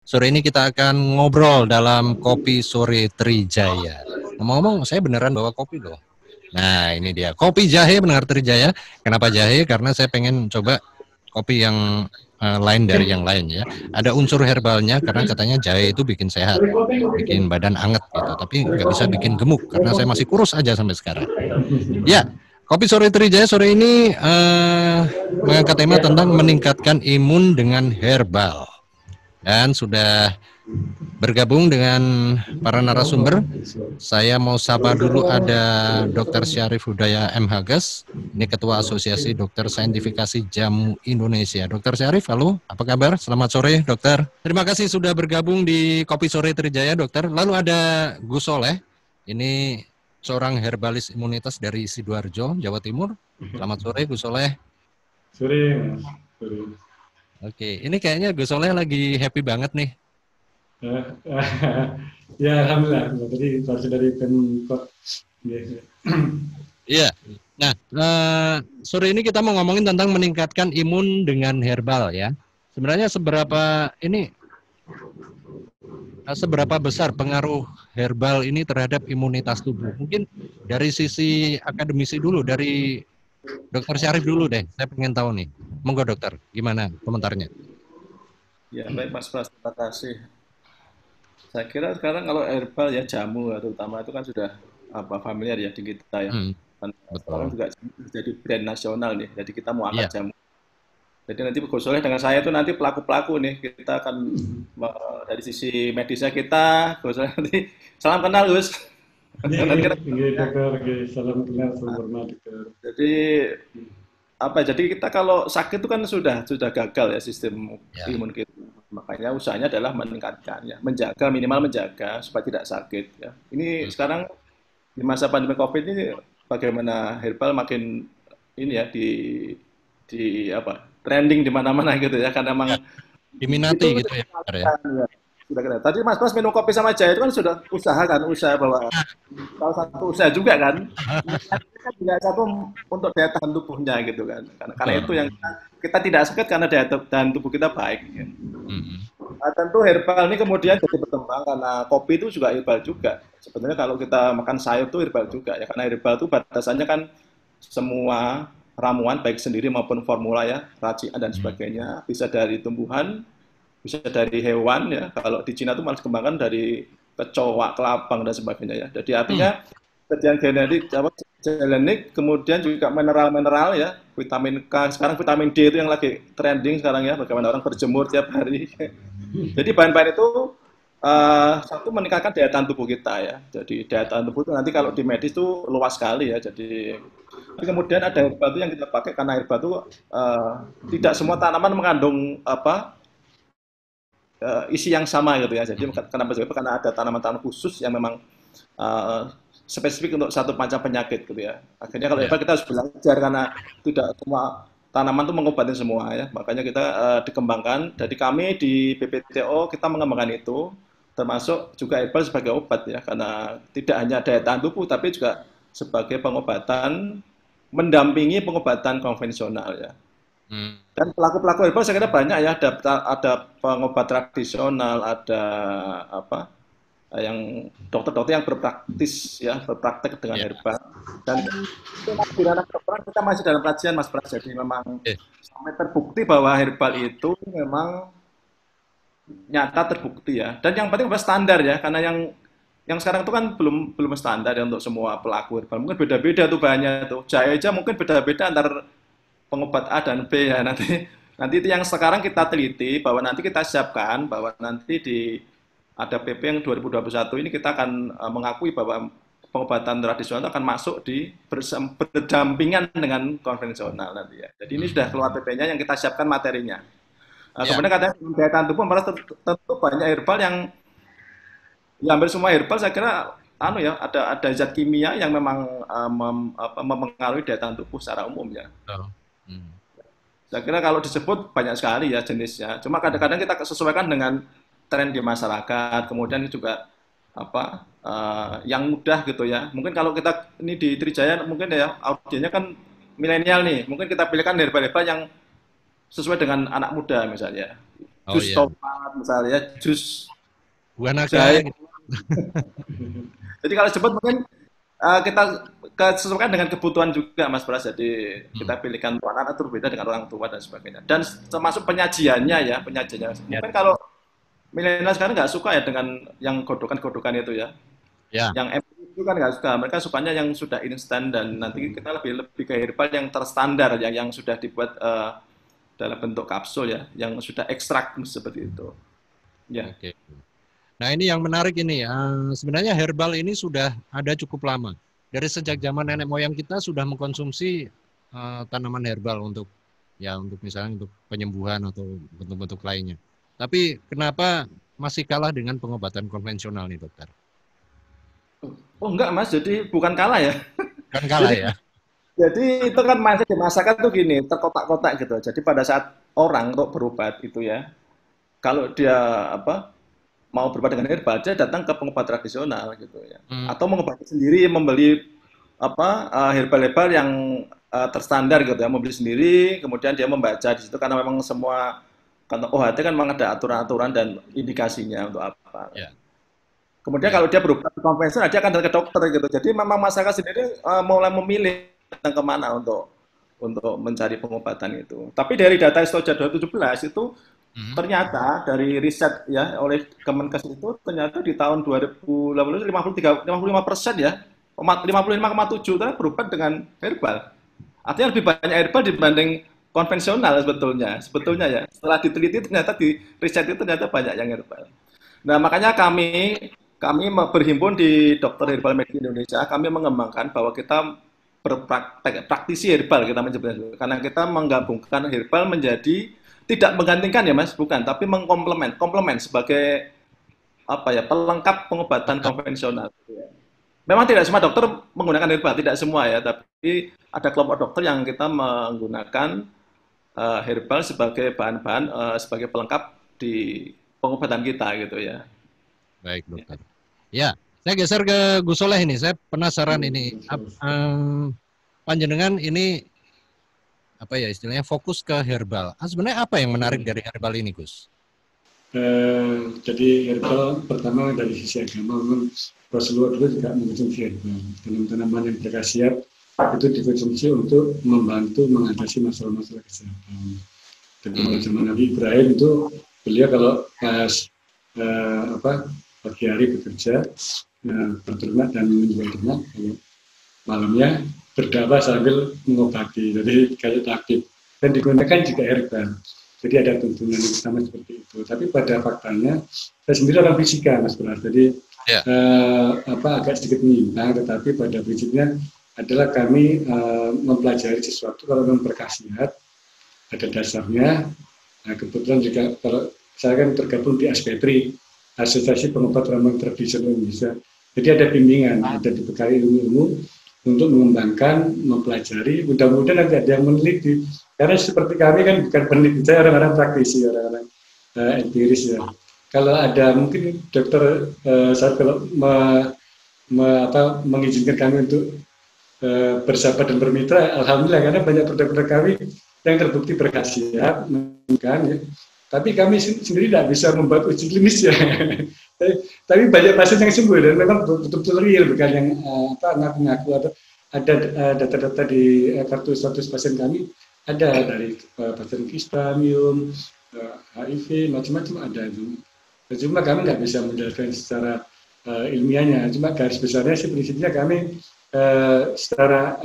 Sore ini kita akan ngobrol dalam Kopi Sore Trijaya. Ngomong-ngomong, saya beneran bawa kopi loh. Nah, ini dia. Kopi jahe pendengar Trijaya. Kenapa jahe? Karena saya pengen coba kopi yang lain dari yang lain ya. Ada unsur herbalnya karena katanya jahe itu bikin sehat, bikin badan anget gitu. Tapi nggak bisa bikin gemuk karena saya masih kurus aja sampai sekarang. Ya, Kopi Sore Trijaya sore ini mengangkat tema tentang meningkatkan imun dengan herbal. Dan sudah bergabung dengan para narasumber. Saya mau sapa dulu ada Dr. Syarif Hudaya M. Hagas, ini Ketua Asosiasi Dokter Saintifikasi Jamu Indonesia. Dr. Syarif, halo, apa kabar? Selamat sore, dokter. Terima kasih sudah bergabung di Kopi Sore Trijaya, dokter. Lalu ada Gus Soleh, ini seorang herbalis imunitas dari Sidoarjo, Jawa Timur. Selamat sore, Gus Soleh. Sore, Mas. Sore. Oke, ini kayaknya Gus Soleh lagi happy banget nih. Ya, alhamdulillah. Tadi baru dari Pemkot. Iya. Nah, sore ini kita mau ngomongin tentang meningkatkan imun dengan herbal ya. Sebenarnya seberapa besar pengaruh herbal ini terhadap imunitas tubuh? Mungkin dari sisi akademisi dulu, dari Dokter Syarif dulu deh. Saya pengen tahu nih. Monggo dokter, gimana komentarnya? Ya, baik Mas Pras, terima kasih. Saya kira sekarang kalau herbal ya jamu ya, terutama itu kan sudah familiar ya di kita ya. Dan sekarang Betul. juga jadi brand nasional nih. Jadi kita mau angkat Iya. jamu. Jadi nanti Gus Soleh dengan saya itu nanti pelaku-pelaku nih. Kita akan dari sisi medisnya kita, Gus Soleh nanti salam kenal Gus. Nanti kita, Dokter, salam kenal, salam hormat, dokter. jadi jadi kita kalau sakit itu kan sudah gagal ya sistem Ya. imun kita. Makanya usahanya adalah meningkatkan ya, menjaga minimal menjaga supaya tidak sakit ya. Ini sekarang di masa pandemi Covid ini bagaimana herbal makin ini ya trending di mana-mana gitu ya karena Ya. memang itu Diminati gitu ya, dokter ya. ya. Sudah kena. Tadi Mas Mas minum kopi sama jahe itu kan sudah usaha bahwa salah satu usaha juga kan. Kan juga satu untuk daya tahan tubuhnya gitu kan. Karena itu yang kita tidak sakit karena daya tahan tubuh kita baik. Ya. Nah, tentu herbal ini kemudian jadi berkembang karena kopi itu juga herbal juga. Sebenarnya kalau kita makan sayur itu herbal juga ya karena herbal itu batasannya kan semua ramuan baik sendiri maupun formula ya, racikan dan sebagainya bisa dari tumbuhan, bisa dari hewan ya. Kalau di Cina itu malah dikembangkan dari kecoa, kelabang dan sebagainya ya. Jadi artinya kejadian genetik gelenik, kemudian juga mineral-mineral ya, vitamin K, sekarang vitamin D itu yang lagi trending sekarang ya, bagaimana orang berjemur tiap hari. Jadi bahan-bahan itu satu meningkatkan daya tahan tubuh kita ya. Jadi daya tahan tubuh itu nanti kalau di medis itu luas sekali ya. Jadi kemudian ada herbal itu yang kita pakai karena herbal itu tidak semua tanaman mengandung isi yang sama gitu ya. Jadi kenapa juga? Karena ada tanaman-tanaman khusus yang memang uh, spesifik untuk satu macam penyakit gitu ya. Akhirnya kalau herbal kita harus belajar karena tidak semua tanaman itu mengobati semua ya. Makanya kita dikembangkan. Jadi kami di BPTO kita mengembangkan itu termasuk juga herbal sebagai obat ya karena tidak hanya daya tahan tubuh tapi juga sebagai pengobatan mendampingi pengobatan konvensional ya. Dan pelaku-pelaku herbal saya kira banyak ya, ada pengobat tradisional, ada yang dokter-dokter yang berpraktis ya, berpraktek dengan Ya. herbal. Dan di ranah kedokteran kita masih dalam kajian Mas Pras, jadi memang sampai terbukti bahwa herbal itu memang nyata terbukti ya. Dan yang penting standar ya, karena yang sekarang itu kan belum standar ya untuk semua pelaku herbal. Mungkin beda-beda tuh bahannya tuh. Jahe aja mungkin beda-beda antar pengobat A dan B ya nanti itu yang sekarang kita teliti bahwa nanti kita siapkan bahwa nanti ada PP yang 2021 ini kita akan mengakui bahwa pengobatan tradisional akan masuk berdampingan dengan konvensional nanti ya. Jadi ini sudah keluar PP-nya yang kita siapkan materinya. Kemudian katanya daya tahan tubuh tentu banyak herbal yang ya hampir semua herbal saya kira ada zat kimia yang memang mempengaruhi daya tahan tubuh secara umum ya. Saya kira kalau disebut banyak sekali ya jenisnya. Cuma kadang-kadang kita sesuaikan dengan tren di masyarakat. Kemudian juga yang mudah gitu ya. Mungkin kalau kita ini di Trijaya mungkin ya audiennya kan milenial nih. Mungkin kita pilihkan herbal-herbal yang sesuai dengan anak muda misalnya. Oh jus iya, tomat misalnya, jus buah naga jahe. gitu. Jadi kalau cepat mungkin kita sesuaikan dengan kebutuhan juga Mas Pras. Jadi Hmm. kita pilihkan untuk anak itu berbeda dengan orang tua dan sebagainya. Dan termasuk penyajiannya ya, penyajiannya. Ya, Mungkin kalau milenial sekarang nggak suka ya dengan yang godokan-godokan itu ya. ya, Yang MPI itu kan nggak suka, mereka sukanya yang sudah instan dan nanti kita lebih lebih ke herbal yang terstandar yang sudah dibuat dalam bentuk kapsul ya, yang sudah ekstrak seperti itu. Ya. oke. Nah ini yang menarik ini, sebenarnya herbal ini sudah ada cukup lama. Dari sejak zaman nenek moyang kita sudah mengkonsumsi tanaman herbal untuk ya untuk misalnya untuk penyembuhan atau bentuk-bentuk lainnya. Tapi kenapa masih kalah dengan pengobatan konvensional nih dokter? Oh enggak Mas, jadi bukan kalah ya. Kan kalah Jadi ya? jadi itu kan mindset di masyarakat tuh gini, terkotak-kotak gitu. Jadi pada saat orang untuk berobat itu ya, kalau dia apa mau berobat dengan herbal, dia datang ke pengobat tradisional gitu ya. Hmm, Atau mengobati sendiri, membeli apa herbal-herbal yang terstandar gitu ya, membeli sendiri, kemudian dia membaca di situ karena memang semua kan OHT kan memang ada aturan-aturan dan indikasinya untuk apa. ya, Kemudian ya, kalau dia berobat konvensional, dia akan datang ke dokter gitu. Jadi memang masyarakat sendiri mulai memilih datang kemana untuk mencari pengobatan itu. Tapi dari data Stoja 2017 itu hmm, ternyata dari riset ya oleh Kemenkes itu ternyata di tahun 2018 55% ya 55,7 ternyata berobat dengan herbal. Artinya lebih banyak herbal dibanding konvensional sebetulnya ya. Setelah diteliti ternyata di riset itu ternyata banyak yang herbal. Nah, makanya kami berhimpun di Dokter Herbal Medis Indonesia, kami mengembangkan bahwa kita berpraktek praktisi herbal kita menyebutnya karena kita menggabungkan herbal menjadi tidak menggantikan ya Mas, bukan, tapi komplement sebagai apa ya pelengkap pengobatan lengkap. konvensional. Memang tidak semua dokter menggunakan herbal, tidak semua ya, tapi ada kelompok dokter yang kita menggunakan herbal sebagai bahan-bahan sebagai pelengkap di pengobatan kita gitu ya. Baik dokter. Ya, saya geser ke Gus Soleh ini. Saya penasaran Iya, ini. terus. Panjenengan ini apa ya istilahnya fokus ke herbal. Sebenarnya apa yang menarik Iya. dari herbal ini, Gus? Jadi herbal pertama dari sisi agama memang Rasulullah dulu juga mengkonsumsi herbal. Tanaman-tanaman yang berkhasiat itu dikonsumsi untuk membantu mengatasi masalah-masalah kesehatan. Dan pada zaman Nabi Ibrahim itu beliau kalau pas pagi hari bekerja berternak dan menjual ternak, malamnya berdakwah sambil mengobati, jadi kayak tabib. Dan digunakan juga herbal. Jadi ada tuntunan yang sama seperti itu. Tapi pada faktanya, saya sendiri orang fisika, Mas Bras. Jadi Ya. agak sedikit menyimpang, tetapi pada prinsipnya adalah kami mempelajari sesuatu kalau memang berkhasiat, ada dasarnya. Nah, kebetulan juga kalau saya kan tergabung di ASPETRI, Asosiasi Pengobat Ramuan Tradisional Indonesia. Jadi ada bimbingan, ada dibekali ilmu-ilmu untuk mengembangkan, mempelajari, mudah-mudahan nanti ada yang meneliti. Karena seperti kami kan bukan peneliti, saya orang-orang praktisi, orang-orang empiris ya. Kalau ada mungkin dokter saya kalau mengizinkan kami untuk bersahabat dan bermitra, alhamdulillah karena banyak produk-produk kami yang terbukti berkhasiat, kan ya. Tapi kami sendiri tidak bisa membuat uji klinis ya. Tapi banyak pasien yang sembuh dan memang betul-betul real, bukan yang ngaku-ngaku atau ada data-data di kartu status pasien kami ada dari pasien kista, miom, HIV, macam-macam ada. Cuma kami nggak bisa menjelaskan secara ilmiahnya. Cuma garis besarnya sih prinsipnya kami secara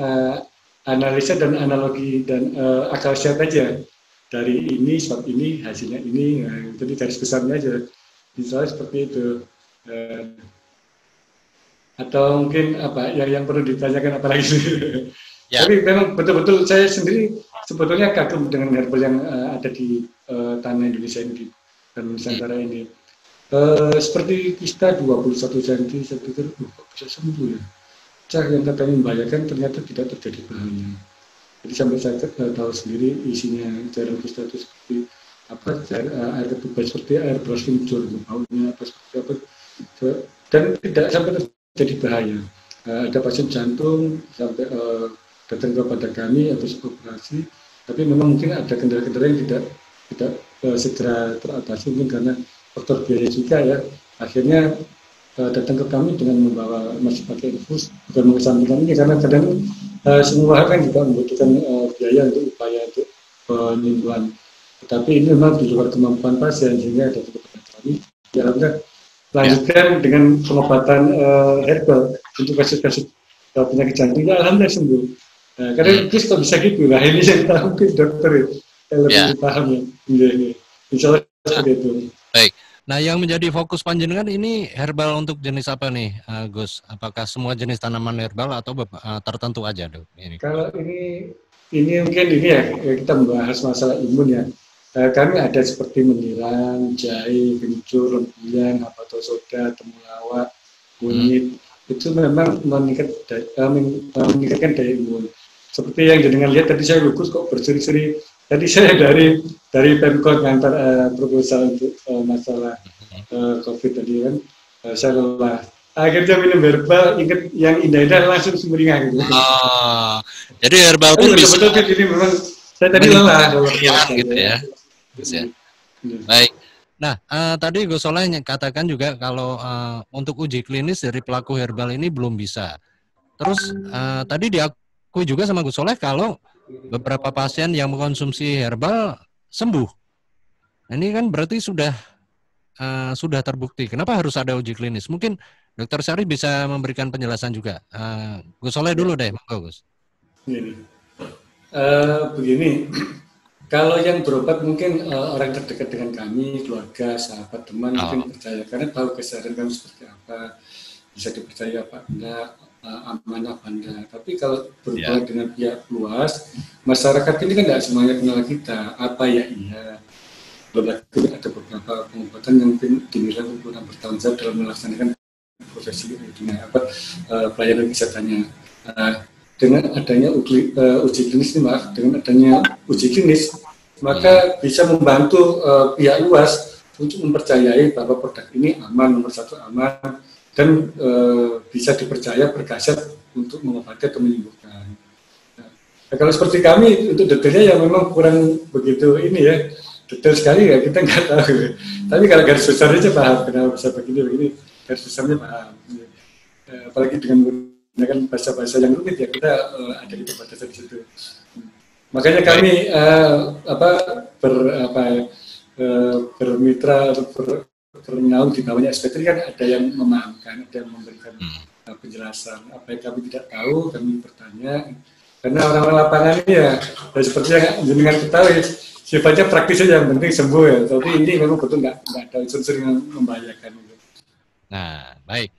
analisa dan analogi dan akal sehat aja. Dari ini, sebab ini, hasilnya ini. Nah, jadi garis besarnya aja. Misalnya seperti itu. Atau mungkin apa yang perlu ditanyakan apa lagi? Ya. Tapi memang betul-betul saya sendiri sebetulnya kagum dengan herbal yang ada di tanah Indonesia ini, dan Nusantara ini. Seperti kista 21 cm, saya pikir kok bisa sembuh ya. Cah yang katanya membahayakan ternyata tidak terjadi bahaya. Jadi sampai saya tahu sendiri isinya cairan kista itu seperti apa, air ketuban seperti air beras kencur, baunya apa seperti apa, dan tidak sampai terjadi bahaya. Ada pasien jantung sampai datang kepada kami habis operasi, tapi memang mungkin ada kendala-kendala yang tidak segera teratasi, mungkin karena faktor biaya juga ya. Akhirnya datang ke kami dengan membawa masih pakai infus, bukan mengesampingkan ini karena kadang semua hal kan juga membutuhkan biaya untuk upaya untuk penyembuhan. Tetapi ini memang di luar kemampuan pasien sehingga ada kepada kami. Diharapkan lanjutkan dengan pengobatan herbal untuk kasus-kasus penyakit jantung. Ya alhamdulillah sembuh. Karena Gus kok bisa gitu lah. Ini yang tahu dokter yang lebih paham ya. Insya Allah seperti itu. Baik. Nah, yang menjadi fokus panjenengan ini herbal untuk jenis apa nih, Gus? Apakah semua jenis tanaman herbal atau tertentu aja, Dok? Ini. Kalau ini mungkin ini ya, kita membahas masalah imun ya. Kami ada seperti meniran, jahe, kencur, rembulan, habatus soda, temulawak, kunyit. Itu memang meningkatkan daya imun. Seperti yang jenengan lihat tadi saya lupus kok berseri-seri. Tadi saya dari Pemkot ngantar proposal untuk masalah COVID tadi kan, saya lelah. Akhirnya minum herbal, ingat yang indah-indah langsung sumringah gitu. Jadi herbal pun bisa. Betul ini memang saya tadi lelah. Gitu ya. Baik. Nah, tadi Gus Soleh katakan juga kalau untuk uji klinis dari pelaku herbal ini belum bisa. Terus tadi diakui juga sama Gus Soleh kalau beberapa pasien yang mengkonsumsi herbal sembuh. Nah, ini kan berarti sudah terbukti. Kenapa harus ada uji klinis? Mungkin Dokter Syarif bisa memberikan penjelasan juga. Gus Soleh dulu deh, monggo Gus. Begini, kalau yang berobat mungkin orang terdekat dengan kami, keluarga, sahabat, teman mungkin percaya karena tahu kesehatan kami seperti apa, bisa dipercaya apa enggak, aman apa enggak. Tapi kalau berhubungan dengan pihak luas, masyarakat ini kan tidak semuanya kenal kita, apa ya iya. Belum ada beberapa pengobatan yang mungkin dinilai kurang bertanggung jawab dalam melaksanakan profesi pelayanan kesehatannya. Dengan adanya uji klinis ini, dengan adanya uji klinis, maka bisa membantu pihak luas untuk mempercayai bahwa produk ini aman, nomor satu aman, dan bisa dipercaya berkhasiat untuk mengobati atau menyembuhkan. Nah, kalau seperti kami, untuk detailnya yang memang kurang begitu ini ya, detail sekali ya kita nggak tahu. Tapi kalau garis besarnya paham kenapa bisa begini, garis besarnya paham. Apalagi dengan menggunakan bahasa-bahasa yang rumit ya kita ada di perbatasan di situ. Makanya kami bermitra atau bernaung di bawahnya SPT kan ada yang memahamkan, ada yang memberikan penjelasan. Apa yang kami tidak tahu kami bertanya. Karena orang-orang lapangan ini ya seperti yang jenengan ketahui sifatnya praktis saja, yang penting sembuh ya. Tapi ini memang betul nggak ada unsur yang membahayakan. Nah, baik.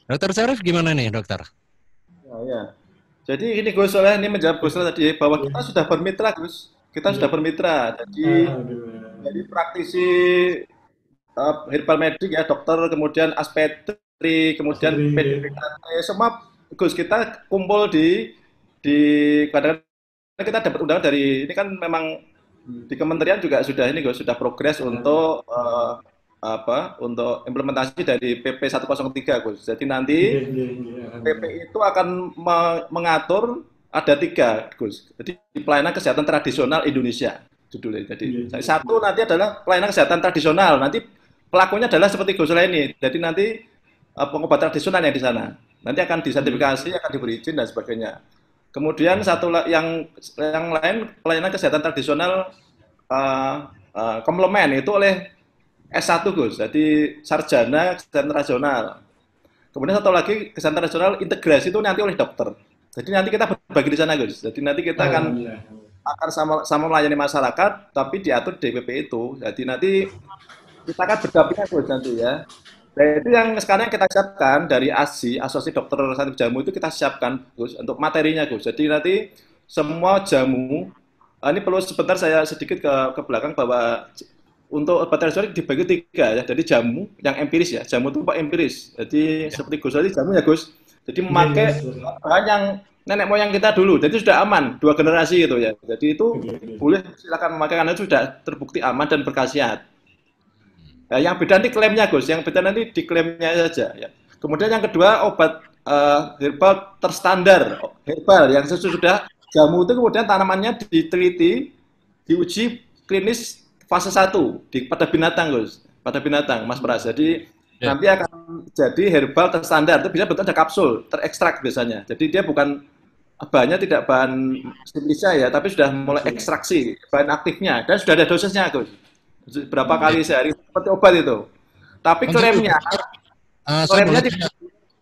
Dokter Syarif gimana nih, dokter? Ya. Jadi ini Gus Soleh ini menjawab Gus Soleh tadi bahwa kita sudah bermitra, Gus. Kita sudah bermitra. Jadi praktisi herbal medik ya, dokter, kemudian aspetri, kemudian PDPKT, semua Gus kita kumpul di kadang-kadang kita dapat undangan dari ini kan memang di kementerian juga sudah ini Gus, sudah progres untuk untuk implementasi dari PP 103 Gus. Jadi nanti PP itu akan mengatur ada 3 Gus. Jadi pelayanan kesehatan tradisional Indonesia judulnya. Jadi satu nanti adalah pelayanan kesehatan tradisional. Nanti pelakunya adalah seperti Gus Soleh ini. Jadi nanti pengobatan tradisional yang di sana. Nanti akan disertifikasi, akan diberi izin dan sebagainya. Kemudian satu yang lain pelayanan kesehatan tradisional komplement itu oleh S1 Gus, jadi sarjana kesehatan tradisional. Kemudian satu lagi kesehatan tradisional integrasi itu nanti oleh dokter. Jadi nanti kita berbagi di sana Gus. Jadi nanti kita akan sama melayani masyarakat, tapi diatur DPP itu. Jadi nanti kita akan berdampingan Gus nanti ya. Nah itu yang sekarang kita siapkan dari ASI, Asosiasi Dokter Saintifik Jamu itu kita siapkan Gus untuk materinya Gus. Jadi nanti semua jamu, ini perlu sebentar saya sedikit ke belakang bahwa untuk obat tradisional dibagi 3 ya. Jadi jamu yang empiris ya, jamu itu Pak empiris. Jadi seperti Gus tadi jamu ya Gus. Jadi memakai bahan yang nenek moyang kita dulu. Jadi sudah aman 2 generasi gitu ya. Jadi itu boleh silakan memakai karena itu sudah terbukti aman dan berkhasiat. Nah, yang beda nanti klaimnya Gus, yang beda nanti di klaimnya saja ya. Kemudian yang kedua obat herbal terstandar, herbal yang sudah jamu itu kemudian tanamannya diteliti, diuji klinis fase 1 pada binatang, Gus. Pada binatang, Mas Pras. Jadi nanti akan jadi herbal terstandar. Itu bisa betul ada kapsul, terekstrak biasanya. Jadi dia bukan bahannya tidak bahan simplisa ya, tapi sudah mulai ekstraksi bahan aktifnya dan sudah ada dosisnya, Gus. Berapa kali sehari seperti obat itu. Tapi klaimnya,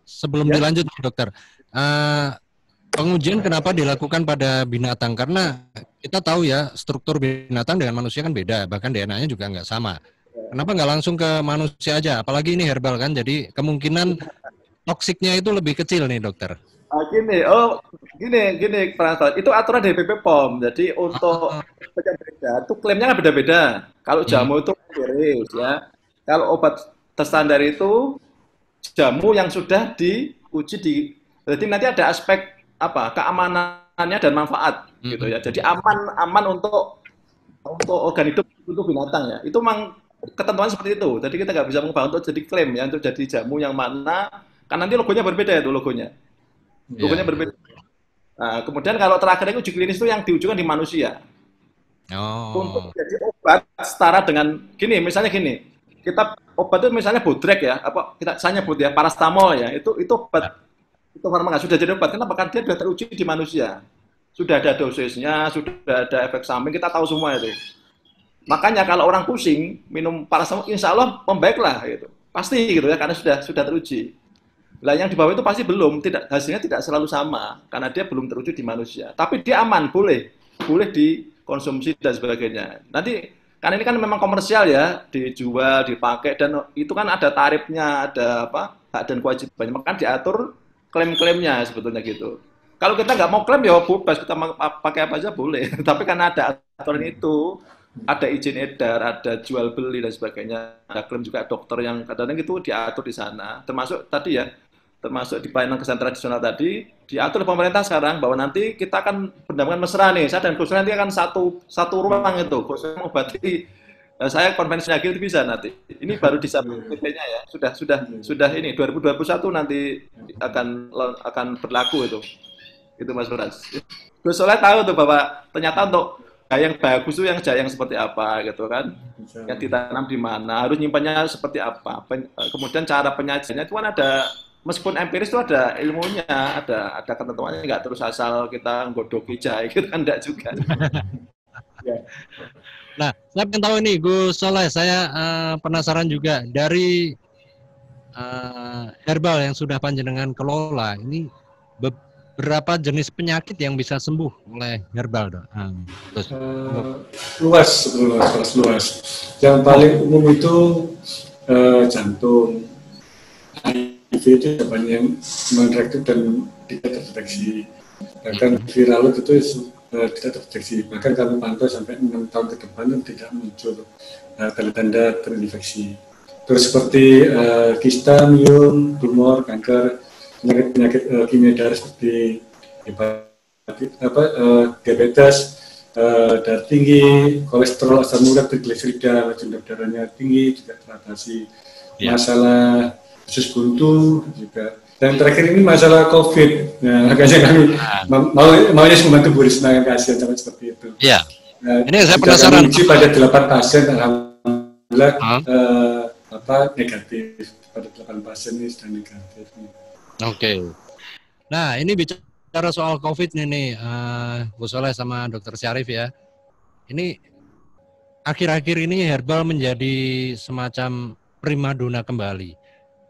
sebelum dilanjut, dokter, pengujian kenapa dilakukan pada binatang? Karena kita tahu ya struktur binatang dengan manusia kan beda, bahkan DNA-nya juga nggak sama. Kenapa nggak langsung ke manusia aja? Apalagi ini herbal kan, jadi kemungkinan toksiknya itu lebih kecil nih, dokter. Gini, Pak. Itu aturan dari BP POM. Jadi untuk beda, itu klaimnya kan beda-beda. Kalau jamu itu virus ya. Kalau obat terstandar itu jamu yang sudah diuji jadi nanti ada aspek keamanannya dan manfaat gitu ya. Jadi aman untuk organ hidup untuk binatang ya. Itu memang ketentuan seperti itu. Jadi kita nggak bisa mengubah untuk jadi klaim ya untuk jadi jamu yang mana. Kan nanti logonya berbeda itu logonya. Logonya berbeda. Nah, kemudian kalau terakhir itu uji klinis itu yang diujikan di manusia. Untuk jadi obat setara dengan misalnya kita obat itu misalnya Bodrek ya, saya nyebut ya parastamol ya, itu obat itu farmaka sudah jadi obat. Kenapa? Karena dia sudah teruji di manusia. Sudah ada dosisnya, sudah ada efek samping, kita tahu semua itu. Makanya kalau orang pusing minum parastamol, insya Allah membaiklah gitu. Pasti gitu ya, karena sudah teruji. Lah yang di bawah itu pasti belum, hasilnya tidak selalu sama karena dia belum teruji di manusia. Tapi dia aman, boleh dikonsumsi dan sebagainya. Nanti kan ini kan memang komersial ya, dijual, dipakai dan itu kan ada tarifnya, ada hak dan kewajibannya. Maka diatur klaim-klaimnya sebetulnya gitu. Kalau kita nggak mau klaim ya bebas, kita pakai apa aja boleh. Tapi karena ada aturan itu, ada izin edar, ada jual beli dan sebagainya. Ada klaim juga dokter yang kadang-kadang itu diatur di sana. Termasuk tadi ya, termasuk di pelayanan kesehatan tradisional tadi, diatur pemerintah sekarang bahwa nanti kita akan pendampingan mesra nih, saya dan Gus nanti akan satu ruang itu, Gus mengobati, saya konvensional gitu bisa nanti. Ini baru di PP-nya ya, sudah ini 2021 nanti akan berlaku itu Mas Pras. Gus Soleh tahu tuh bahwa ternyata untuk yang bagus itu yang jayang seperti apa gitu kan, yang ditanam di mana, harus nyimpannya seperti apa, kemudian cara penyajiannya itu kan ada. Meskipun empiris itu ada ilmunya, ada ketentuannya, nggak terus asal kita nggodoki jahe, gitu kan enggak juga. Nah, saya pengen tahu nih, Gus Soleh, saya penasaran juga dari herbal yang sudah panjenengan kelola, ini berapa jenis penyakit yang bisa sembuh oleh herbal, dok? Luas. Yang paling umum itu jantung. HIV itu banyak yang mereaktif dan tidak terdeteksi. Bahkan viral itu tidak terdeteksi. Bahkan kami pantau sampai 6 tahun ke depan tidak muncul tanda-tanda terinfeksi. Terus seperti kista, myom, tumor, kanker, penyakit kimia darah seperti diabetes, darah tinggi, kolesterol, asam urat, trigliserida, laju darahnya tinggi juga teratasi. Masalah usus buntu juga. Dan terakhir ini masalah COVID. Nah, makanya kami maunya membantu Bu Risma yang kasihan sampai seperti itu. Iya. Ini saya penasaran. Uji pada 8 pasien, alhamdulillah negatif. Pada 8 pasien ini sudah negatif. Oke. Nah, ini bicara soal COVID nih, Bu Soleh sama Dr. Syarif ya. Ini akhir-akhir ini herbal menjadi semacam primadona kembali.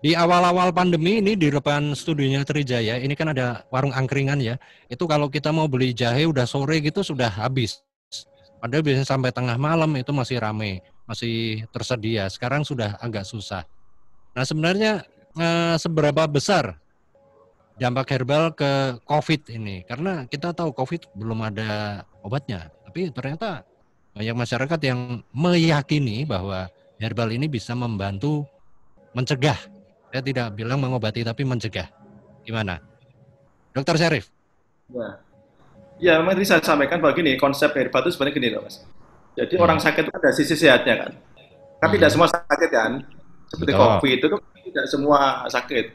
Di awal-awal pandemi ini di depan studionya Trijaya, ini kan ada warung angkringan ya. Itu kalau kita mau beli jahe udah sore gitu sudah habis. Padahal biasanya sampai tengah malam itu masih ramai, masih tersedia. Sekarang sudah agak susah. Nah sebenarnya seberapa besar dampak herbal ke COVID ini? Karena kita tahu COVID belum ada obatnya. Tapi ternyata banyak masyarakat yang meyakini bahwa herbal ini bisa membantu mencegah. Saya tidak bilang mengobati, tapi mencegah. Gimana? Dokter Syarif? Ya, memang tadi saya sampaikan bahwa gini, konsep herbal itu sebenarnya gini loh, Mas. Jadi orang sakit itu ada sisi sehatnya kan. Tapi tidak semua sakit kan. Seperti COVID itu tidak semua sakit.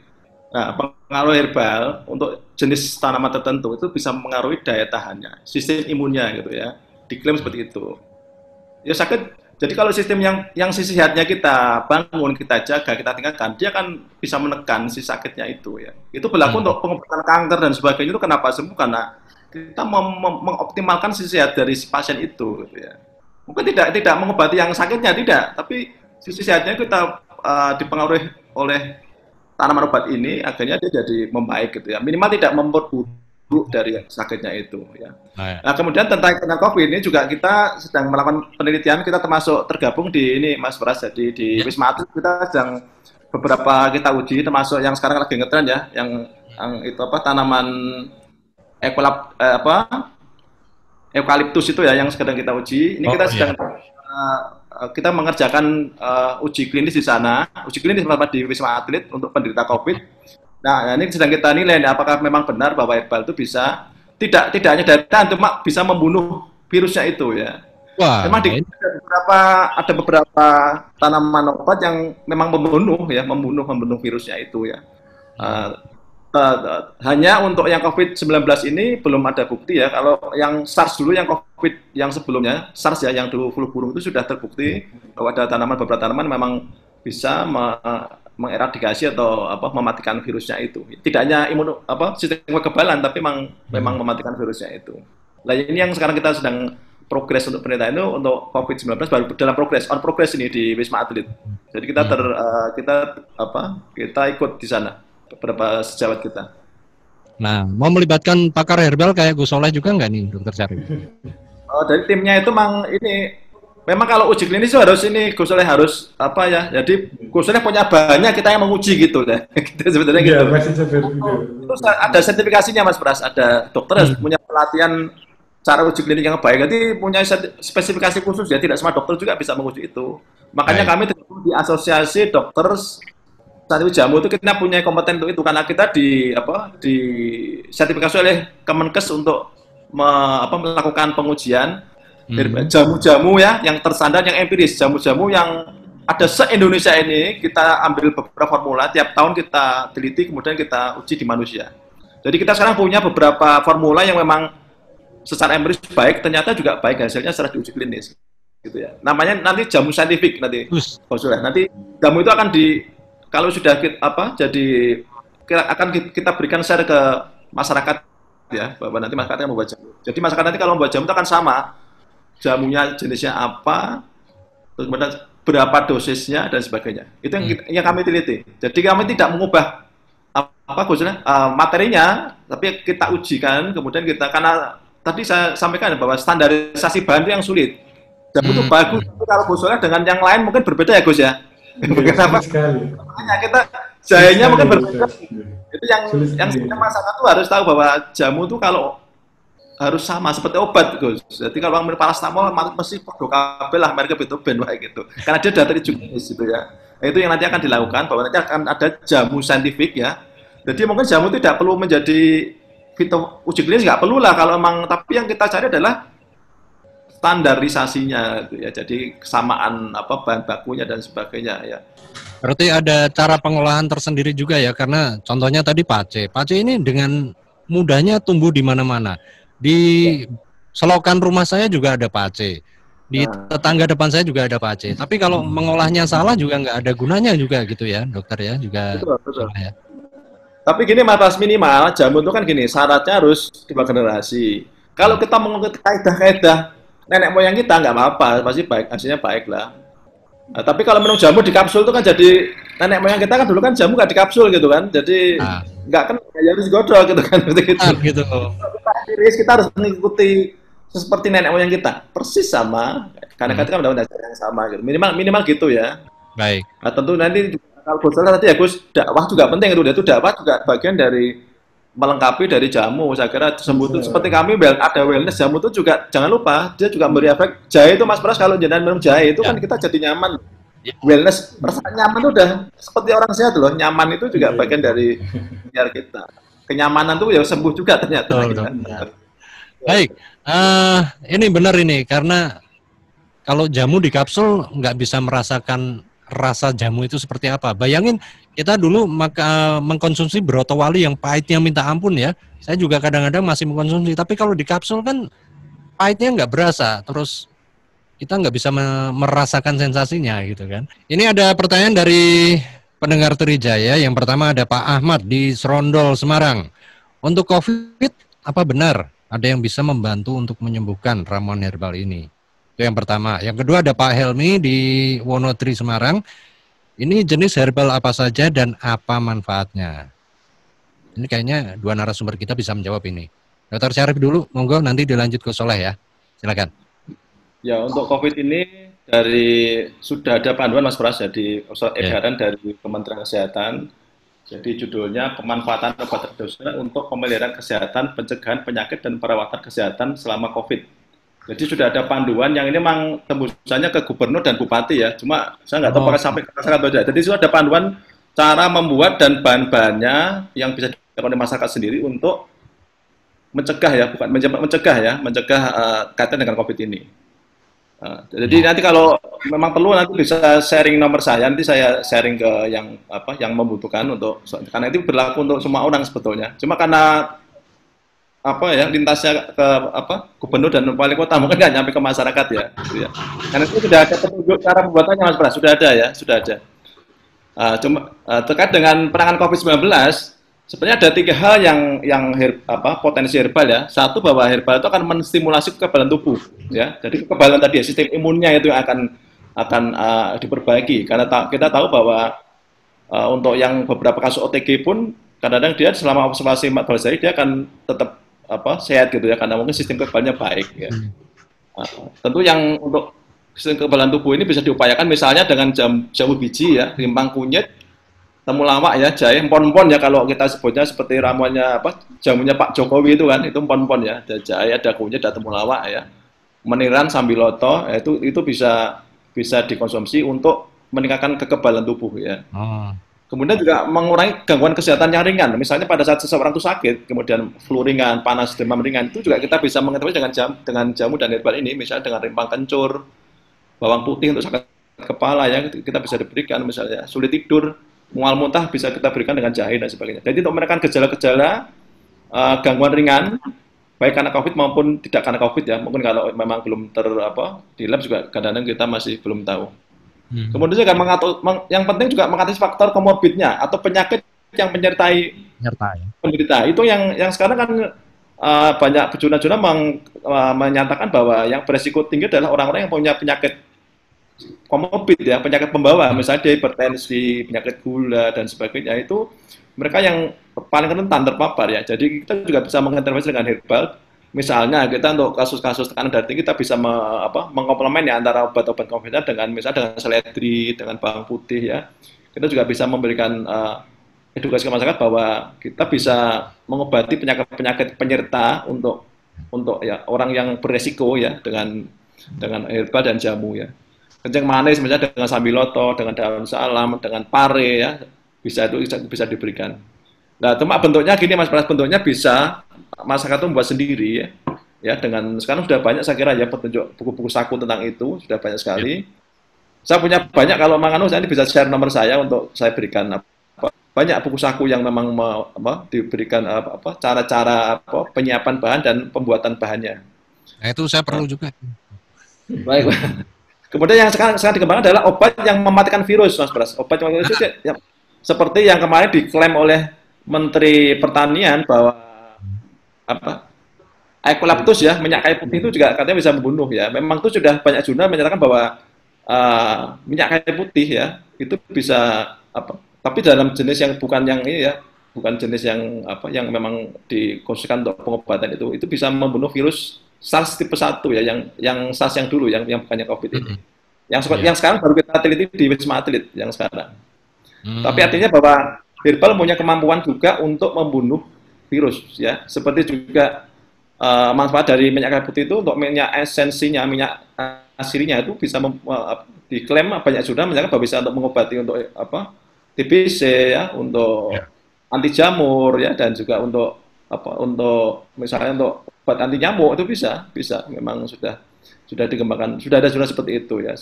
Nah, pengaruh herbal untuk jenis tanaman tertentu itu bisa mengaruhi daya tahannya, sistem imunnya gitu ya. Diklaim seperti itu. Ya sakit Jadi kalau sistem yang sisi sehatnya kita bangun, kita jaga, kita tingkatkan, dia akan bisa menekan si sakitnya itu ya. Itu berlaku untuk pengobatan kanker dan sebagainya. Itu kenapa sembuh? Karena kita mengoptimalkan sisi sehat dari si pasien itu gitu ya. Mungkin tidak mengobati yang sakitnya, tidak, tapi sisi sehatnya kita dipengaruhi oleh tanaman obat ini, akhirnya dia jadi membaik gitu ya. Minimal tidak memperburuk dari sakitnya itu ya. Nah, kemudian tentang COVID ini juga kita sedang melakukan penelitian, kita termasuk tergabung di ini Mas Pras, jadi di Wisma Atlet kita sedang beberapa kita uji, termasuk yang sekarang lagi ngetren ya, yang itu apa, tanaman eukaliptus itu ya yang sedang kita uji. Ini kita sedang kita mengerjakan uji klinis di sana, uji klinis di Wisma Atlet untuk penderita COVID. Nah, ini sedang kita nilai apakah memang benar bahwa herbal itu bisa tidak hanya daya cuma bisa membunuh virusnya itu ya. Wah, memang ada beberapa tanaman obat yang memang membunuh virusnya itu ya. Hanya untuk yang COVID-19 ini belum ada bukti ya. Kalau yang SARS dulu, yang COVID yang sebelumnya, SARS ya, yang dulu flu burung itu sudah terbukti bahwa ada beberapa tanaman memang bisa mengeradikasi atau mematikan virusnya itu. Tidak hanya sistem kekebalan, tapi memang mematikan virusnya itu. Nah, ini yang sekarang kita sedang progres untuk penelitian itu untuk COVID-19 baru dalam on progress ini di Wisma Atlet. Jadi kita kita ikut di sana beberapa sejawat kita. Nah, mau melibatkan pakar herbal kayak Gus Soleh juga nggak nih, Dokter Syarif? Dari timnya itu memang kalau uji klinis itu harus Gus Soleh harus jadi Gus Soleh punya bahannya, kita yang menguji gitu deh. Sebetulnya gitu. Terus ada sertifikasinya Mas Pras, ada dokter harus punya pelatihan cara uji klinik yang baik. Jadi punya spesifikasi khusus ya, tidak semua dokter juga bisa menguji itu. Makanya kami di Asosiasi Dokter Sari Jamu itu kita punya kompeten untuk itu, karena kita di sertifikasi oleh Kemenkes untuk melakukan pengujian jamu-jamu ya yang terstandar, yang empiris, jamu-jamu yang ada se-Indonesia ini kita ambil beberapa formula, tiap tahun kita teliti, kemudian kita uji di manusia. Jadi kita sekarang punya beberapa formula yang memang secara empiris baik, ternyata juga baik hasilnya secara diuji klinis, gitu ya. Namanya nanti jamu saintifik nanti, nanti jamu itu akan kalau sudah akan kita berikan share ke masyarakat ya, bahwa nanti masyarakat yang membuat jamu. Jadi masyarakat nanti kalau membuat jamu itu akan sama, jamunya jenisnya apa, terus kemudian berapa dosisnya dan sebagainya. Itu yang kami teliti. Jadi kami tidak mengubah materinya, tapi kita ujikan, kemudian karena tadi saya sampaikan bahwa standarisasi bahan itu yang sulit. Jamu itu bagus, kalau Gus dengan yang lain mungkin berbeda ya Gus ya. Kenapa? Makanya kita jahenya mungkin berbeda. Itu yang masyarakat itu harus tahu bahwa jamu itu kalau harus sama seperti obat Gus. Jadi kalau orang parastamol mesti kabel lah mereka itu ben gitu. Karena dia dari jenis gitu ya. Nah, itu yang nanti akan dilakukan, bahwa nanti akan ada jamu saintifik ya. Jadi mungkin jamu tidak perlu menjadi uji klinis, nggak perlu lah kalau memang, tapi yang kita cari adalah standarisasinya gitu ya. Jadi kesamaan bahan bakunya dan sebagainya ya. Berarti ada cara pengolahan tersendiri juga ya, karena contohnya tadi pace. Pace ini dengan mudahnya tumbuh di mana-mana. Di selokan rumah saya juga ada pace. Di tetangga depan saya juga ada pace. Tapi kalau mengolahnya salah juga nggak ada gunanya juga gitu ya, dokter ya, juga. Betul. Ya. Tapi gini Mas, minimal jamu itu kan gini, syaratnya harus 2 generasi. Kalau kita mengikuti kaidah-kaidah nenek moyang kita nggak apa-apa, pasti baik, hasilnya baik lah. Nah, tapi kalau minum jamu di kapsul itu kan jadi nenek moyang kita kan dulu kan jamu nggak di kapsul gitu kan, jadi nggak kan harus godol gitu kan, gitu. Kita harus mengikuti seperti nenek moyang kita, persis sama, karena kita kan udah yang sama gitu, minimal gitu ya. Baik. Nah, tentu nanti kalau Gus tadi ya Gus, dakwah juga penting itu dakwah juga bagian dari melengkapi dari jamu. Saya kira sembuh itu seperti kami ada wellness, jamu itu juga jangan lupa dia juga memberi efek. Jahe itu Mas Pras, kalau jenengan minum jahe itu kan kita jadi nyaman. Wellness, perasaan nyaman itu udah seperti orang sehat loh. Nyaman itu juga bagian dari biar kita. Kenyamanan itu ya sembuh juga ternyata. Baik, ini benar ini, karena kalau jamu di kapsul nggak bisa merasakan rasa jamu itu seperti apa. Bayangin kita dulu mengkonsumsi broto wali yang pahitnya minta ampun ya. Saya juga kadang-kadang masih mengkonsumsi. Tapi kalau di kapsul kan pahitnya nggak berasa. Terus kita nggak bisa merasakan sensasinya gitu kan. Ini ada pertanyaan dari pendengar Trijaya. Yang pertama ada Pak Ahmad di Serondol, Semarang. Untuk COVID, apa benar ada yang bisa membantu untuk menyembuhkan ramuan herbal ini? Itu yang pertama. Yang kedua ada Pak Helmi di Wonodri, Semarang. Ini jenis herbal apa saja dan apa manfaatnya? Ini kayaknya dua narasumber kita bisa menjawab ini. Dr. Syarif dulu, monggo, nanti dilanjut ke Soleh ya. Silakan. Ya, untuk COVID ini sudah ada panduan Mas Pras, jadi edaran dari Kementerian Kesehatan. Jadi judulnya pemanfaatan obat tradisional untuk pemeliharaan kesehatan, pencegahan penyakit dan perawatan kesehatan selama COVID. Jadi sudah ada panduan yang ini memang tembusannya ke gubernur dan bupati ya. Cuma saya nggak tahu apakah sampai ke masyarakat atau tidak. Jadi sudah ada panduan cara membuat dan bahan-bahannya yang bisa dilakukan oleh masyarakat sendiri untuk mencegah ya, bukan mencegah kaitan dengan COVID ini. Jadi nanti kalau memang perlu nanti bisa sharing nomor saya, nanti saya sharing ke yang membutuhkan karena itu berlaku untuk semua orang sebetulnya. Cuma karena lintasnya ke gubernur dan wali kota mungkin nggak nyampe ke masyarakat ya. Gitu ya. Karena itu sudah ada petunjuk cara pembuatannya Mas Pras, sudah ada ya, sudah ada. Terkait dengan penanganan COVID-19 sebenarnya ada 3 hal yang potensi herbal ya. Satu, bahwa herbal itu akan menstimulasi kekebalan tubuh ya. Jadi kekebalan tadi ya, sistem imunnya itu yang akan diperbaiki karena kita tahu bahwa untuk yang beberapa kasus OTG pun kadang-kadang dia selama observasi 14 hari dia akan tetap sehat gitu ya, karena mungkin sistem kekebalannya baik ya. Tentu yang untuk sistem kekebalan tubuh ini bisa diupayakan misalnya dengan jamu biji ya, rimpang kunyit, temulawak ya, jahe, empon-empon ya kalau kita sebutnya seperti ramuannya jamunya Pak Jokowi itu kan, itu empon-empon ya, ada jahe, ada kunyit, ada temulawak ya, meniran, sambiloto, itu bisa dikonsumsi untuk meningkatkan kekebalan tubuh ya. Kemudian juga mengurangi gangguan kesehatan yang ringan, misalnya pada saat seseorang itu sakit, kemudian flu ringan, panas, demam ringan, itu juga kita bisa mengetahui dengan jamu dan herbal ini, misalnya dengan rimpang kencur, bawang putih untuk sakit kepala ya, kita bisa diberikan, misalnya sulit tidur, mual muntah bisa kita berikan dengan jahe dan sebagainya. Jadi untuk menekan gejala-gejala gangguan ringan, baik karena COVID maupun tidak karena COVID ya, mungkin kalau memang belum di lab juga kadang-kadang kita masih belum tahu. Kemudian juga yang penting juga mengatasi faktor komorbidnya atau penyakit yang menyertai penderita. Itu yang sekarang kan banyak jurnal-jurnal menyatakan bahwa yang beresiko tinggi adalah orang-orang yang punya penyakit komorbid ya, penyakit pembawa, misalnya hipertensi, penyakit gula dan sebagainya, itu mereka yang paling rentan terpapar ya. Jadi kita juga bisa mengintervensi dengan herbal. Misalnya kita untuk kasus-kasus tekanan darah tinggi kita bisa mengkomplemen ya antara obat-obat konvensional dengan misalnya dengan seledri, dengan bawang putih ya. Kita juga bisa memberikan edukasi ke masyarakat bahwa kita bisa mengobati penyakit-penyakit penyerta untuk ya orang yang beresiko ya dengan herbal dan jamu ya. Kencing manis misalnya dengan sambiloto, dengan daun salam, dengan pare ya, bisa diberikan. Nah, cuma bentuknya gini Mas Pras, bentuknya bisa masyarakat itu membuat sendiri ya dengan sekarang sudah banyak saya kira ya petunjuk buku-buku saku tentang itu sudah banyak sekali. Saya punya banyak, kalau nanti bisa share nomor saya untuk saya berikan banyak buku saku yang memang diberikan cara-cara penyiapan bahan dan pembuatan bahannya. Nah, itu saya perlu juga. Baik. Kemudian yang sekarang dikembangkan adalah obat yang mematikan virus Mas Pras. Obat yang mematikan virus ya, seperti yang kemarin diklaim oleh Menteri Pertanian bahwa eucalyptus ya, minyak kayu putih itu juga katanya bisa membunuh ya. Memang itu sudah banyak jurnal menyatakan bahwa minyak kayu putih ya itu bisa tapi dalam jenis yang bukan yang ini ya, bukan jenis yang yang memang dikhususkan untuk pengobatan itu bisa membunuh virus SARS tipe 1 ya, yang SARS yang dulu yang bukannya COVID ini. Yang sekarang baru kita teliti di Wisma Atlet yang sekarang. Tapi artinya bahwa herbal punya kemampuan juga untuk membunuh virus ya, seperti juga manfaat dari minyak kayu putih itu untuk minyak esensinya, minyak aslinya itu bisa diklaim banyak sudah misalkan bahwa bisa untuk mengobati untuk TBC ya, untuk anti jamur ya, dan juga untuk misalnya untuk obat anti nyamuk itu bisa memang sudah dikembangkan, sudah ada jurnal seperti itu ya.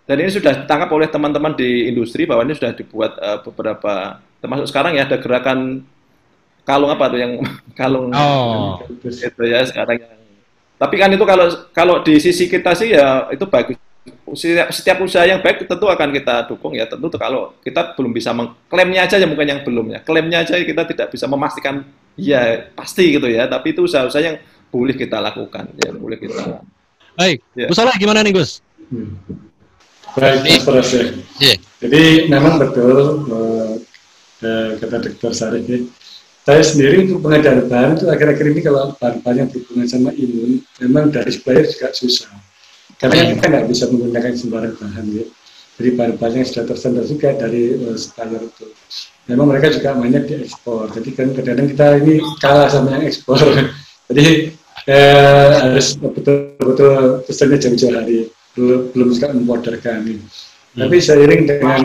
Dan ini sudah ditangkap oleh teman-teman di industri bahwa ini sudah dibuat beberapa, termasuk sekarang ya ada gerakan kalung itu yang kalung itu ya sekarang Tapi kan itu kalau di sisi kita sih ya itu bagus. Setiap usaha yang baik tentu akan kita dukung ya. Tentu kalau kita belum bisa mengklaimnya aja ya, bukan yang belum ya. Klaimnya aja kita tidak bisa memastikan ya pasti gitu ya. Tapi itu usaha-usaha yang boleh kita lakukan ya, boleh kita. Baik, Ya. Gus Soleh gimana nih Gus? Baik, Mas Pras ya. Iya. Jadi memang betul kata Dr. Sarif ya. Saya sendiri untuk pengadaan bahan itu akhir-akhir ini kalau bahan-bahan yang berhubungan sama imun, memang dari supplier juga susah. Karena kita nggak bisa menggunakan sembarang bahan ya. Jadi bahan-bahan yang sudah terstandar juga dari supplier itu. Memang mereka juga banyak diekspor. Jadi kan kadang-kadang kita ini kalah sama yang ekspor. Jadi harus betul-betul pesannya jauh-jauh hari. Belum juga memorderkan. Tapi seiring dengan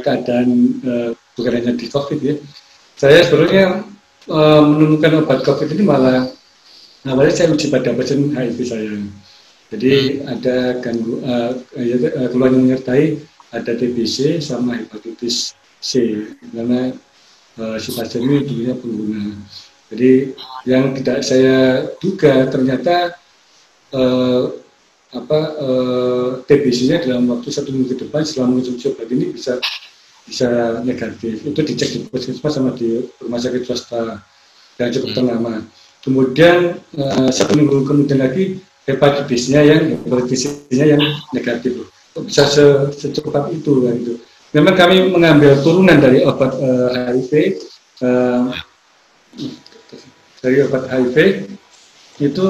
keadaan bukan hanya di COVID ya, saya sebenarnya menemukan obat COVID ini malah awalnya saya uji pada pasien HIV saya. Jadi ada keluhan yang menyertai ada TBC sama hepatitis C karena si pasien ini dulunya pengguna. Jadi yang tidak saya duga ternyata TBC-nya dalam waktu 1 minggu ke depan setelah mengonsumsi obat ini bisa negatif. Itu dicek di puskesmas sama di rumah sakit swasta yang cukup ternama. Kemudian 1 minggu kemudian lagi hepatitisnya yang negatif. Bisa secepat itu kan itu. Memang kami mengambil turunan dari obat HIV itu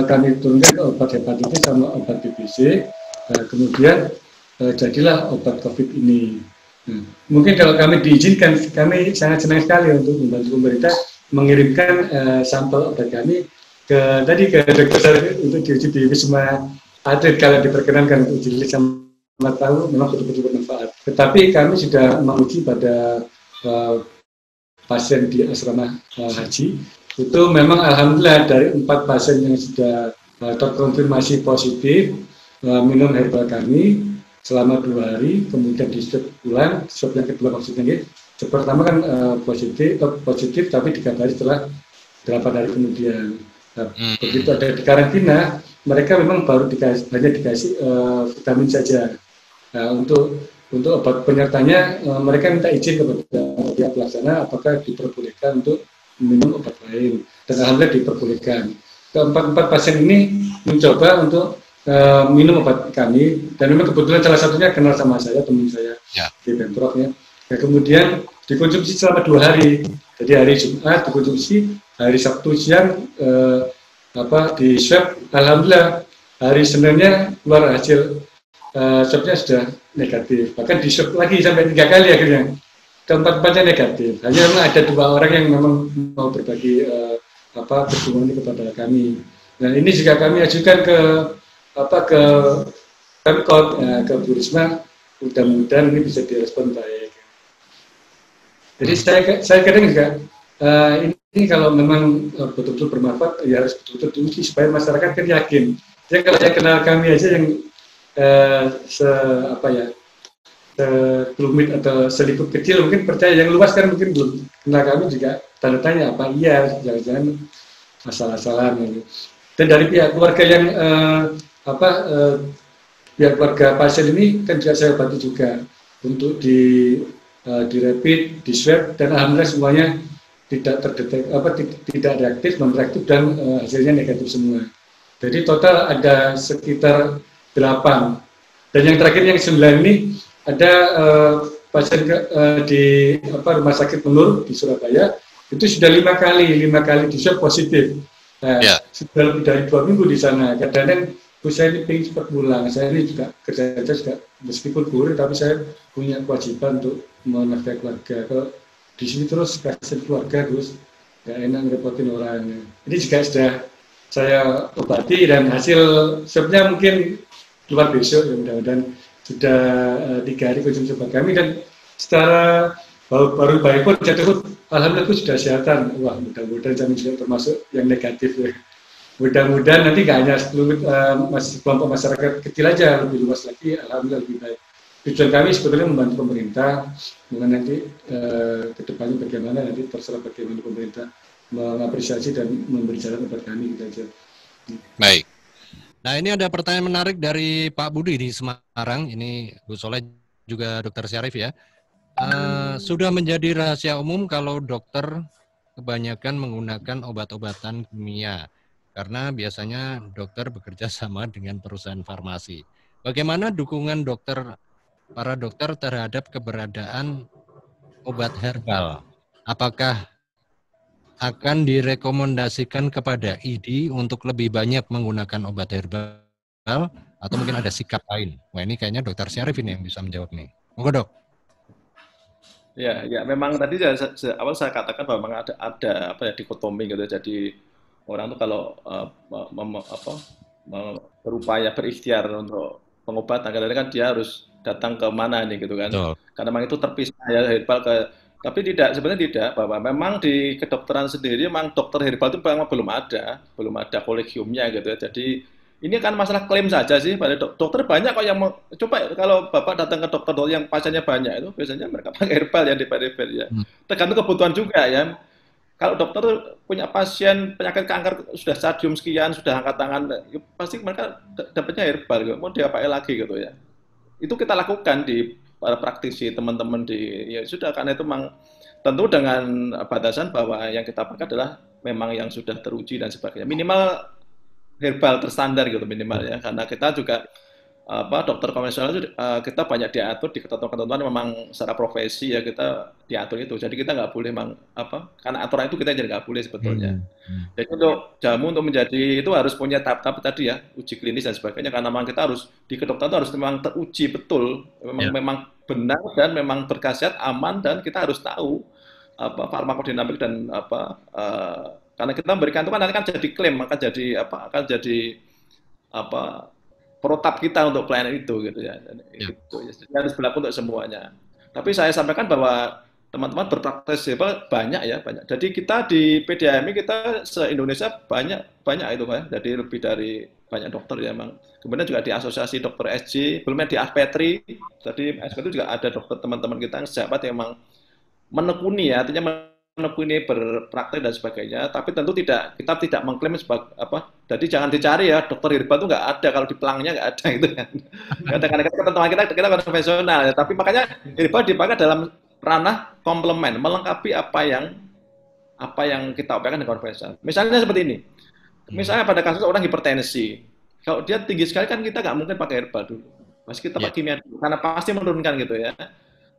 kami turunkan ke obat hepatitis sama obat TBC. Kemudian jadilah obat COVID ini. Mungkin kalau kami diizinkan, kami sangat senang sekali untuk membantu pemerintah mengirimkan sampel obat kami ke dokter untuk diuji di Wisma Atlet kalau diperkenankan untuk uji sama tahu memang betul-betul bermanfaat. Tetapi kami sudah menguji pada pasien di asrama haji itu memang alhamdulillah dari 4 pasien yang sudah terkonfirmasi positif minum herbal kami selama 2 hari, kemudian di swab ulang, swab yang kedua maksudnya ini, swab pertama kan positif tapi dikabari setelah 8 hari kemudian. Begitu ada di karantina, mereka memang baru hanya dikasih vitamin saja. Untuk obat penyertanya, mereka minta izin kepada pihak pelaksana apakah diperbolehkan untuk minum obat lain. Dan alhamdulillah diperbolehkan. Keempat pasien ini mencoba untuk minum obat kami, dan memang kebetulan salah satunya kenal sama saya, teman saya di Pemprov ya. Dan kemudian dikonsumsi selama 2 hari. Jadi hari Jumat dikonsumsi, hari Sabtu siang di swab, alhamdulillah hari Seninnya keluar hasil swabnya sudah negatif. Bahkan di swab lagi sampai 3 kali akhirnya. Keempat-empatnya negatif. Hanya memang ada 2 orang yang memang mau berbagi berhubungan kepada kami. Dan ini juga kami ajukan ke Pemkot, ke Bu Risma, mudah-mudahan ini bisa direspon baik. Jadi saya kadang juga ini kalau memang betul-betul bermanfaat ya harus betul-betul diuji supaya masyarakat kan yakin. Ya kalau yang kenal kami aja yang sekelumit atau seliput kecil mungkin percaya, yang luas kan mungkin belum kenal kami juga tanda tanya apa iya jangan-jangan asal-asalan gitu. Dan dari pihak keluarga yang pihak keluarga pasien ini kan juga saya bantu juga untuk di rapid, di swab, dan alhamdulillah semuanya tidak tidak reaktif, non reaktif, dan hasilnya negatif semua. Jadi total ada sekitar 8. Dan yang terakhir yang 9 ini ada pasien di rumah sakit Menur di Surabaya itu sudah 5 kali di swab positif. Sudah lebih dari 2 minggu di sana. Kadang-kadang saya ini pengen cepat pulang. Saya ini juga kerja juga meskipun kurir, tapi saya punya kewajiban untuk menafkahi keluarga. Kalau di sini terus kasih keluarga terus nggak enak ngerepotin orang. Ini juga sudah saya obati dan hasil swabnya mungkin keluar besok ya, mudah-mudahan sudah 3 hari konsumsi obat kami, dan secara baru baik pun jatuh alhamdulillah sudah sehatan. Wah, mudah-mudahan kami juga termasuk yang negatif ya. Mudah-mudahan nanti nggak hanya kelompok masyarakat kecil aja, lebih luas lagi, alhamdulillah lebih baik. Tujuan kami sebetulnya membantu pemerintah mengenai nanti ke depannya bagaimana, nanti terserah bagaimana pemerintah mengapresiasi dan memberi jalan obat kami gitu aja. Baik. Nah, ini ada pertanyaan menarik dari Pak Budi di Semarang. Ini Bu Soleh juga Dokter Syarif ya. Sudah menjadi rahasia umum kalau dokter kebanyakan menggunakan obat-obatan kimia karena biasanya dokter bekerja sama dengan perusahaan farmasi. Bagaimana dukungan para dokter terhadap keberadaan obat herbal? Apakah akan direkomendasikan kepada ID untuk lebih banyak menggunakan obat herbal atau mungkin ada sikap lain? Wah, ini kayaknya Dokter Syarif ini yang bisa menjawab nih. Monggo, Dok. Ya, ya memang tadi awal saya katakan bahwa memang ada apa ya dikotomi gitu. Jadi orang tuh kalau berupaya berikhtiar untuk pengobatan, kadang-kadang kan dia harus datang ke mana nih gitu kan. Betul. Karena memang itu terpisah ya herbal ke, tapi tidak, sebenarnya tidak, bahwa memang di kedokteran sendiri memang dokter herbal itu memang belum ada kolegiumnya gitu ya. Jadi ini kan masalah klaim saja sih, pada dokter banyak kok yang mau, coba kalau Bapak datang ke dokter yang pasiennya banyak itu biasanya mereka pakai herbal ya di perifer ya. Tergantung kebutuhan juga ya. Kalau dokter punya pasien penyakit kanker sudah stadium sekian, sudah angkat tangan, ya pasti mereka dapatnya herbal, gitu. Mau diapain lagi gitu ya. Itu kita lakukan di para praktisi teman-teman di, ya sudah, karena itu memang tentu dengan batasan bahwa yang kita pakai adalah memang yang sudah teruji dan sebagainya. Minimal herbal terstandar gitu minimal ya, karena kita juga dokter konvensional itu kita banyak diatur di ketentuan-ketentuan memang secara profesi ya, kita diatur itu. Jadi kita nggak boleh memang karena aturan itu kita jadi nggak boleh sebetulnya. Jadi untuk jamu untuk menjadi itu harus punya tahap-tahap tadi ya, uji klinis dan sebagainya, karena memang kita harus di kedokteran itu harus memang teruji betul, memang benar dan memang berkhasiat, aman, dan kita harus tahu farmakodinamik dan karena kita memberikan itu kan nanti kan jadi klaim, akan jadi protap kita untuk pelayanan itu gitu ya. Gitu ya. Jadi harus berlaku untuk semuanya. Tapi saya sampaikan bahwa teman-teman berpraktek herbal banyak ya, banyak. Jadi kita di PDAMI kita se-Indonesia banyak itu Pak. Jadi lebih dari banyak dokter ya memang. Kemudian juga di Asosiasi Dokter SJ, belumnya di Aspetri. Tadi Aspetri juga ada dokter teman-teman kita yang sahabat yang memang menekuni ya, artinya menekuni berpraktek dan sebagainya, tapi tentu kita tidak mengklaim sebagai jadi jangan dicari ya, dokter herbal itu nggak ada, kalau di pelangnya nggak ada gitu kan. Kadang-kadang ketentuan kita konvensional ya, tapi makanya herbal dipakai dalam ranah komplement, melengkapi apa yang kita upayakan dengan konvensional. Misalnya seperti ini, misalnya pada kasus orang hipertensi, kalau dia tinggi sekali kan kita nggak mungkin pakai herbal dulu, pasti kita pakai kimia dulu, karena pasti menurunkan gitu ya.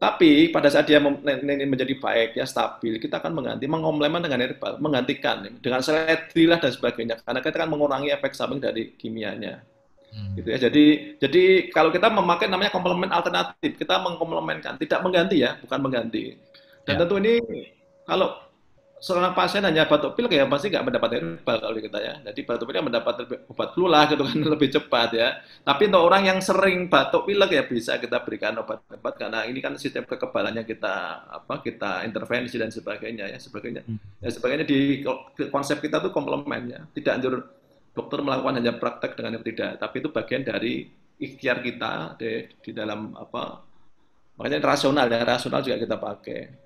Tapi pada saat dia menjadi baik, ya stabil, kita akan mengomplement dengan herbal, menggantikan dengan seledri lah dan sebagainya. Karena kita akan mengurangi efek samping dari kimianya. Gitu ya. Jadi kalau kita memakai namanya komplement alternatif, kita mengkomplementkan, tidak mengganti ya, bukan mengganti. Dan tentu ini kalau seorang pasien hanya batuk pilek ya pasti nggak mendapat herbal kalau kita ya. Jadi batuk pilek mendapat obat flu lah gitu kan lebih cepat ya. Tapi untuk orang yang sering batuk pilek ya bisa kita berikan obat-obat karena ini kan sistem kekebalannya kita intervensi dan sebagainya ya sebagainya. Ya sebagainya di konsep kita tuh komplement ya. Tidak anjur dokter melakukan hanya praktek dengan yang tidak, tapi itu bagian dari ikhtiar kita di dalam makanya rasional juga kita pakai.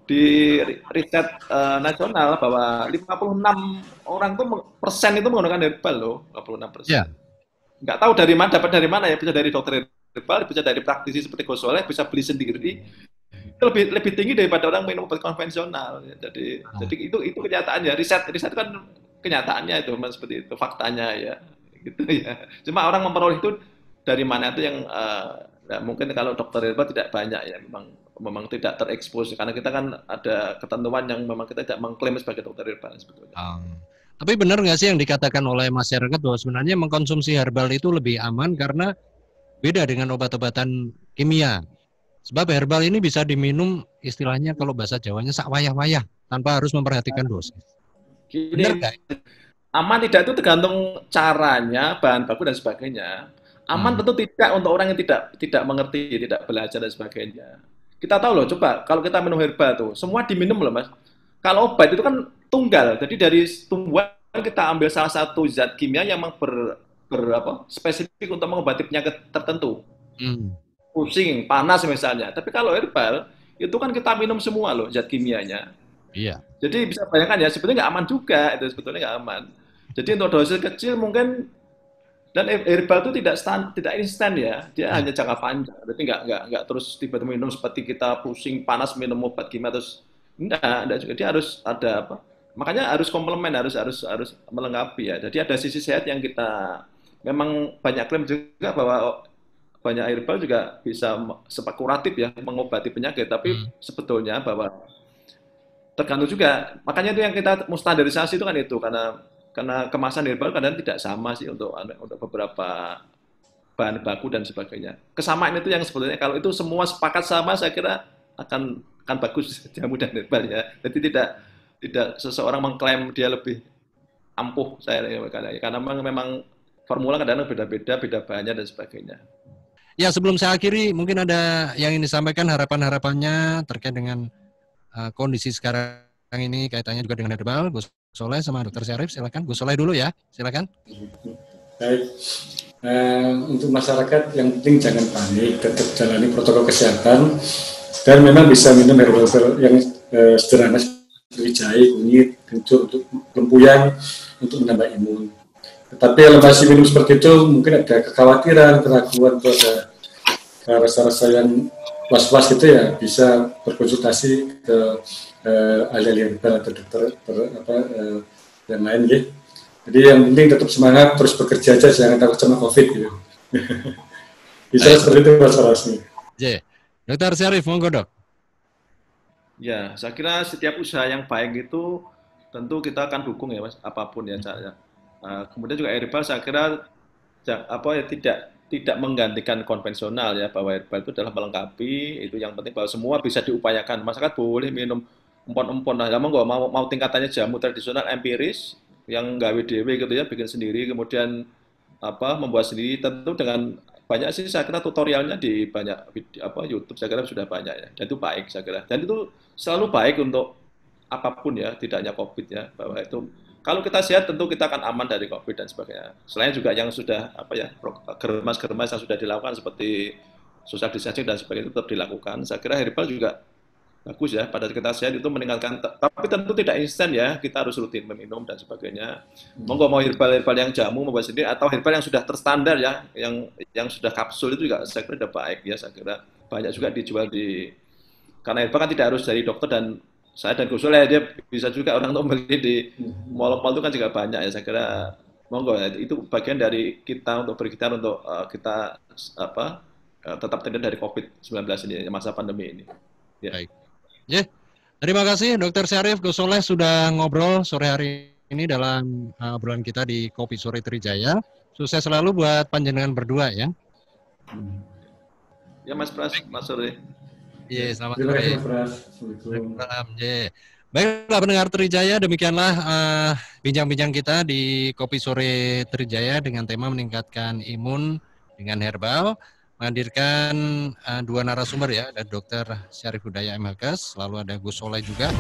Di riset nasional bahwa 56 orang tuh persen itu menggunakan herbal loh, 56%. Nggak tahu dari mana, dapat dari mana ya, bisa dari dokter herbal, bisa dari praktisi seperti Gus Soleh, bisa beli sendiri. Itu lebih tinggi daripada orang minum obat konvensional. Ya. Jadi itu kenyataan ya, riset kan kenyataannya itu seperti itu, faktanya ya, gitu ya. Cuma orang memperoleh itu dari mana itu yang Nah, mungkin kalau dokter herbal tidak banyak ya, memang tidak terekspos karena kita kan ada ketentuan yang memang kita tidak mengklaim sebagai dokter herbal sebetulnya. Tapi benar nggak sih yang dikatakan oleh masyarakat bahwa sebenarnya mengkonsumsi herbal itu lebih aman karena beda dengan obat-obatan kimia. Sebab herbal ini bisa diminum istilahnya kalau bahasa Jawanya sak wayah-wayah tanpa harus memperhatikan dosis. Benar Gini, nggak? aman tidak itu tergantung caranya, bahan baku dan sebagainya. Aman tentu tidak untuk orang yang tidak mengerti, tidak belajar dan sebagainya. Kita tahu loh, coba kalau kita minum herbal tuh, semua diminum loh mas. Kalau obat itu kan tunggal, jadi dari tumbuhan kita ambil salah satu zat kimia yang memang spesifik untuk mengobati penyakit tertentu. Pusing, panas misalnya. Tapi kalau herbal, itu kan kita minum semua loh zat kimianya. Iya. Jadi bisa bayangkan ya, sebetulnya nggak aman juga, itu sebetulnya nggak aman. Jadi untuk dosis kecil mungkin, dan herbal itu tidak instan ya, dia hanya jangka panjang. Berarti nggak terus tiba-tiba minum seperti kita pusing panas minum obat kimia terus enggak juga. Dia harus ada apa? Makanya harus komplement, harus melengkapi ya. Jadi ada sisi sehat yang kita memang banyak klaim juga bahwa banyak herbal juga bisa kuratif ya, mengobati penyakit. Tapi sebetulnya bahwa tergantung juga. Makanya itu yang kita mau standarisasi itu kan itu karena kemasan herbal kadang tidak sama sih untuk beberapa bahan baku dan sebagainya. Kesamaan itu yang sebetulnya kalau itu semua sepakat sama, saya kira akan bagus jamu dan herbal ya. Jadi tidak seseorang mengklaim dia lebih ampuh karena memang formula kadang beda-beda, beda bahannya dan sebagainya. Ya, sebelum saya akhiri, mungkin ada yang ingin disampaikan harapan-harapannya terkait dengan kondisi sekarang ini, kaitannya juga dengan herbal. Gus Soleh sama Dokter Syarif, silakan. Gus Soleh dulu ya, silakan. Baik, untuk masyarakat yang penting jangan panik, tetap jalani protokol kesehatan, dan memang bisa minum herbal yang sederhana seperti jahe, kunyit, kencur untuk lempuyan, untuk menambah imun. Tetapi kalau masih minum seperti itu, mungkin ada kekhawatiran, keraguan, atau ada rasa-rasa yang was-was gitu ya, bisa berkonsultasi ke ahli-ahli herbal atau dokter yang lain ya. Jadi yang penting tetap semangat, terus bekerja aja, jangan takut sama COVID gitu. Bisa seperti itu Mas Rasmi. Dokter Syarif, monggo dok. Ya, saya kira setiap usaha yang baik itu tentu kita akan dukung ya mas, apapun ya caranya. Kemudian juga herbal saya kira tidak menggantikan konvensional ya, bahwa herbal itu adalah melengkapi, itu yang penting bahwa semua bisa diupayakan. Masyarakat boleh minum empon-empon lah, mau tingkatannya jamu tradisional empiris yang gawe dewe gitu ya, bikin sendiri, kemudian membuat sendiri, tentu dengan banyak sih saya kira tutorialnya di banyak YouTube saya kira sudah banyak ya, dan itu baik saya kira, dan itu selalu baik untuk apapun ya, tidak hanya COVID ya, bahwa itu kalau kita sehat tentu kita akan aman dari COVID dan sebagainya. Selain juga yang sudah germas-germas yang sudah dilakukan seperti social distancing dan sebagainya itu tetap dilakukan. Saya kira herbal juga bagus ya, pada kita sehat itu meningkatkan, tapi tentu tidak instan ya, kita harus rutin meminum dan sebagainya. Monggo mau herbal yang jamu membuat sendiri atau herbal yang sudah terstandar ya, yang sudah kapsul itu juga saya kira sudah baik ya, saya kira banyak juga dijual karena herbal kan tidak harus dari dokter, dan saya dan Gus Soleh dia bisa juga orang untuk beli di mall-mall itu kan juga banyak ya, saya kira monggo ya, itu bagian dari kita untuk berikhtiar untuk kita tetap terhindar dari COVID-19 ini, masa pandemi ini. Ya. Baik. Terima kasih Dokter Syarif, Gus Soleh sudah ngobrol sore hari ini dalam obrolan kita di Kopi Sore Trijaya. Sukses selalu buat panjenengan berdua ya. Ya Mas Pras, Mas Sore. Iya, selamat sore. Baiklah pendengar Trijaya, demikianlah bincang-bincang kita di Kopi Sore Trijaya dengan tema meningkatkan imun dengan herbal. Menghadirkan dua narasumber ya, ada Dr. Syarif Hudaya MHKes, lalu ada Gus Soleh juga.